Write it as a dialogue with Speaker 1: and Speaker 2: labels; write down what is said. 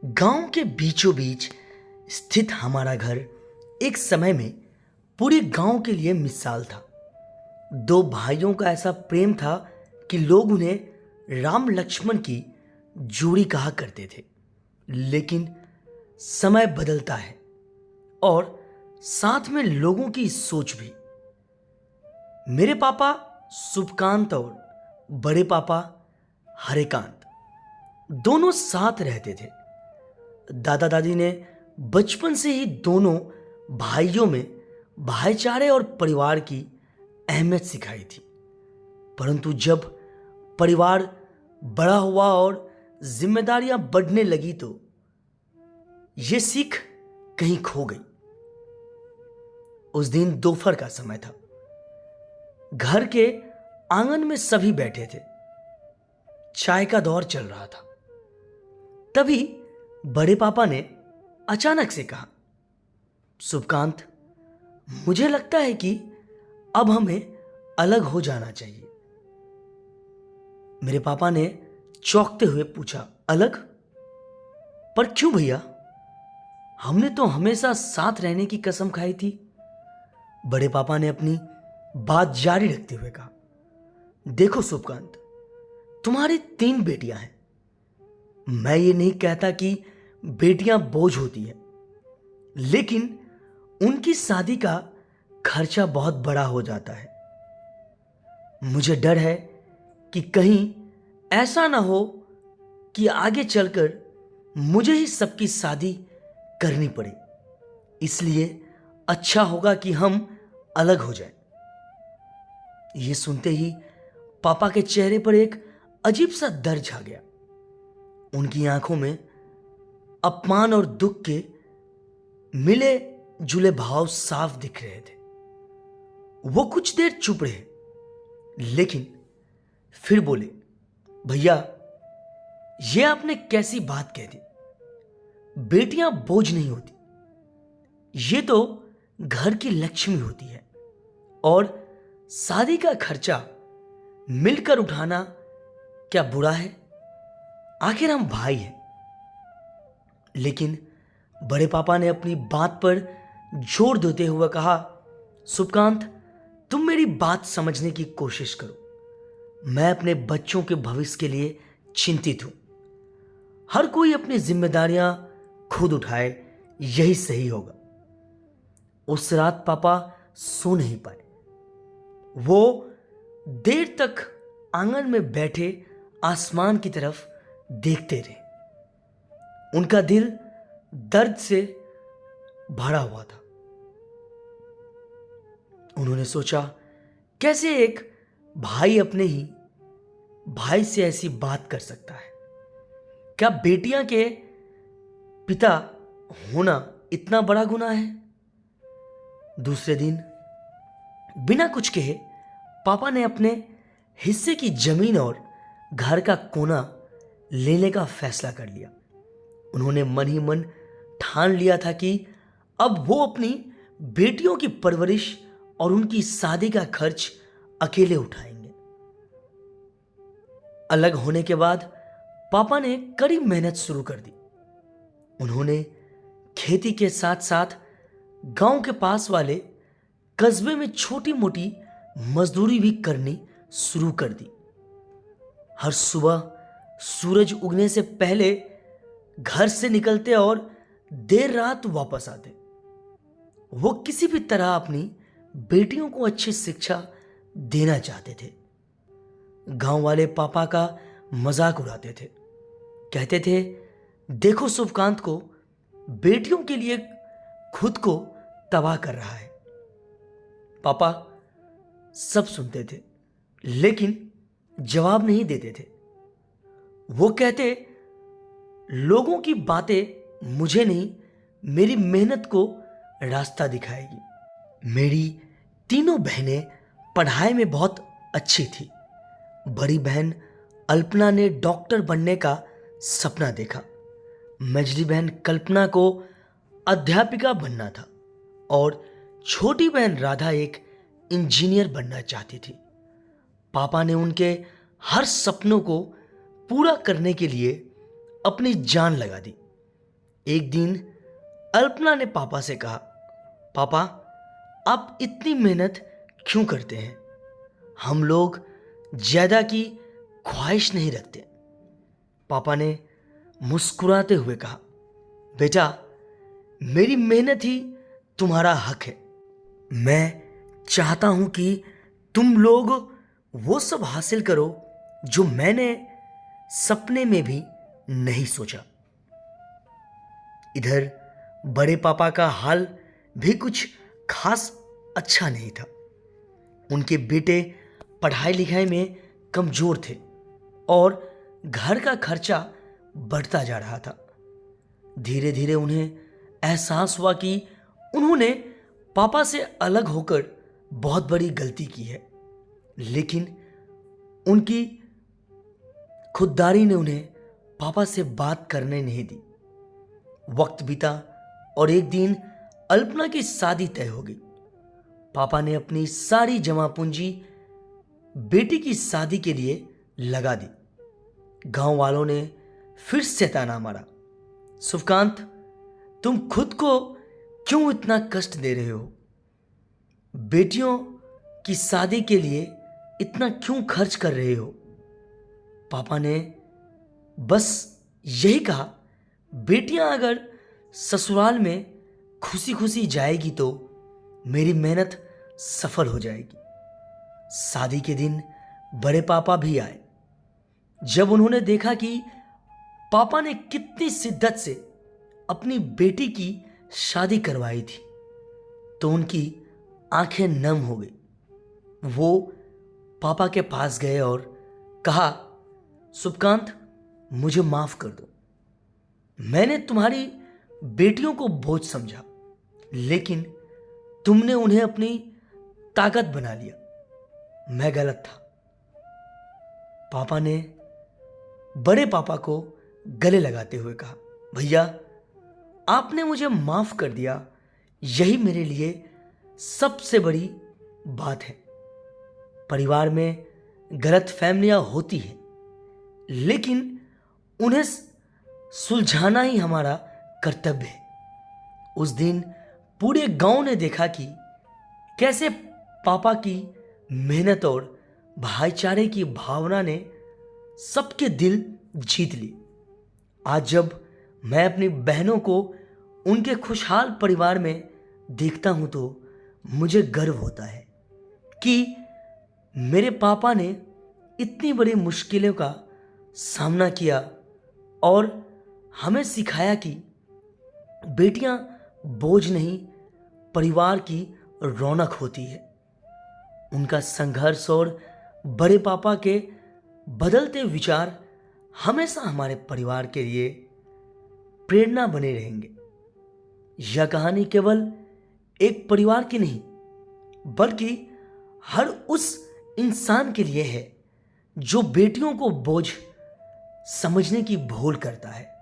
Speaker 1: गांव के बीचों बीच स्थित हमारा घर एक समय में पूरे गांव के लिए मिसाल था। दो भाइयों का ऐसा प्रेम था कि लोग उन्हें राम लक्ष्मण की जोड़ी कहा करते थे। लेकिन समय बदलता है और साथ में लोगों की सोच भी। मेरे पापा शुभकांत और बड़े पापा हरिकांत दोनों साथ रहते थे। दादा दादी ने बचपन से ही दोनों भाइयों में भाईचारे और परिवार की अहमियत सिखाई थी। परंतु जब परिवार बड़ा हुआ और जिम्मेदारियां बढ़ने लगी तो यह सीख कहीं खो गई। उस दिन दोपहर का समय था। घर के आंगन में सभी बैठे थे। चाय का दौर चल रहा था। तभी बड़े पापा ने अचानक से कहा, शुभकांत, मुझे लगता है कि अब हमें अलग हो जाना चाहिए। मेरे पापा ने चौंकते हुए पूछा, अलग? पर क्यों भैया? हमने तो हमेशा साथ रहने की कसम खाई थी। बड़े पापा ने अपनी बात जारी रखते हुए कहा, देखो शुभकांत, तुम्हारी 3 बेटियां हैं। मैं ये नहीं कहता कि बेटियां बोझ होती हैं, लेकिन उनकी शादी का खर्चा बहुत बड़ा हो जाता है। मुझे डर है कि कहीं ऐसा ना हो कि आगे चलकर मुझे ही सबकी शादी करनी पड़े। इसलिए अच्छा होगा कि हम अलग हो जाएं। यह सुनते ही पापा के चेहरे पर एक अजीब सा डर छा गया। उनकी आंखों में अपमान और दुख के मिले जुले भाव साफ दिख रहे थे। वो कुछ देर चुप रहे, लेकिन फिर बोले, भैया, ये आपने कैसी बात कह दी? बेटियां बोझ नहीं होती, ये तो घर की लक्ष्मी होती है और शादी का खर्चा मिलकर उठाना क्या बुरा है? आखिर हम भाई हैं। लेकिन बड़े पापा ने अपनी बात पर जोर देते हुए कहा, शुभकांत, तुम मेरी बात समझने की कोशिश करो। मैं अपने बच्चों के भविष्य के लिए चिंतित हूं। हर कोई अपनी जिम्मेदारियां खुद उठाए, यही सही होगा। उस रात पापा सो नहीं पाए। वो देर तक आंगन में बैठे आसमान की तरफ देखते रहे। उनका दिल दर्द से भरा हुआ था। उन्होंने सोचा, कैसे एक भाई अपने ही भाई से ऐसी बात कर सकता है? क्या बेटियां के पिता होना इतना बड़ा गुनाह है? दूसरे दिन बिना कुछ कहे पापा ने अपने हिस्से की जमीन और घर का कोना लेने का फैसला कर लिया। उन्होंने मन ही मन ठान लिया था कि अब वो अपनी बेटियों की परवरिश और उनकी शादी का खर्च अकेले उठाएंगे। अलग होने के बाद पापा ने कड़ी मेहनत शुरू कर दी। उन्होंने खेती के साथ साथ गांव के पास वाले कस्बे में छोटी मोटी मजदूरी भी करनी शुरू कर दी। हर सुबह सूरज उगने से पहले घर से निकलते और देर रात वापस आते। वो किसी भी तरह अपनी बेटियों को अच्छी शिक्षा देना चाहते थे। गांव वाले पापा का मजाक उड़ाते थे। कहते थे, देखो शुभकांत को बेटियों के लिए खुद को तबाह कर रहा है। पापा सब सुनते थे, लेकिन जवाब नहीं देते थे। वो कहते, लोगों की बातें मुझे नहीं, मेरी मेहनत को रास्ता दिखाएगी। मेरी तीनों बहनें पढ़ाई में बहुत अच्छी थी। बड़ी बहन अल्पना ने डॉक्टर बनने का सपना देखा। मझली बहन कल्पना को अध्यापिका बनना था और छोटी बहन राधा एक इंजीनियर बनना चाहती थी। पापा ने उनके हर सपनों को पूरा करने के लिए अपनी जान लगा दी। एक दिन अल्पना ने पापा से कहा, पापा आप इतनी मेहनत क्यों करते हैं? हम लोग ज्यादा की ख्वाहिश नहीं रखते। पापा ने मुस्कुराते हुए कहा, बेटा मेरी मेहनत ही तुम्हारा हक है। मैं चाहता हूं कि तुम लोग वो सब हासिल करो जो मैंने सपने में भी नहीं सोचा। इधर बड़े पापा का हाल भी कुछ खास अच्छा नहीं था। उनके बेटे पढ़ाई लिखाई में कमजोर थे और घर का खर्चा बढ़ता जा रहा था। धीरे धीरे उन्हें एहसास हुआ कि उन्होंने पापा से अलग होकर बहुत बड़ी गलती की है, लेकिन उनकी खुददारी ने उन्हें पापा से बात करने नहीं दी। वक्त बीता और एक दिन अल्पना की शादी तय हो गई। पापा ने अपनी सारी जमा पूंजी बेटी की शादी के लिए लगा दी। गांव वालों ने फिर से ताना मारा, सुफकांत तुम खुद को क्यों इतना कष्ट दे रहे हो? बेटियों की शादी के लिए इतना क्यों खर्च कर रहे हो? पापा ने बस यही कहा, बेटियां अगर ससुराल में खुशी खुशी जाएगी तो मेरी मेहनत सफल हो जाएगी। शादी के दिन बड़े पापा भी आए। जब उन्होंने देखा कि पापा ने कितनी शिद्दत से अपनी बेटी की शादी करवाई थी तो उनकी आंखें नम हो गई। वो पापा के पास गए और कहा, सुफकांत मुझे माफ कर दो। मैंने तुम्हारी बेटियों को बोझ समझा, लेकिन तुमने उन्हें अपनी ताकत बना लिया। मैं गलत था। पापा ने बड़े पापा को गले लगाते हुए कहा, भैया आपने मुझे माफ कर दिया, यही मेरे लिए सबसे बड़ी बात है। परिवार में गलत फहमियां होती हैं, लेकिन उन्हें सुलझाना ही हमारा कर्तव्य है। उस दिन पूरे गांव ने देखा कि कैसे पापा की मेहनत और भाईचारे की भावना ने सबके दिल जीत ली। आज जब मैं अपनी बहनों को उनके खुशहाल परिवार में देखता हूं तो मुझे गर्व होता है कि मेरे पापा ने इतनी बड़ी मुश्किलों का सामना किया और हमें सिखाया कि बेटियां बोझ नहीं, परिवार की रौनक होती है। उनका संघर्ष और बड़े पापा के बदलते विचार हमेशा हमारे परिवार के लिए प्रेरणा बने रहेंगे। यह कहानी केवल एक परिवार की नहीं, बल्कि हर उस इंसान के लिए है जो बेटियों को बोझ समझने की भूल करता है।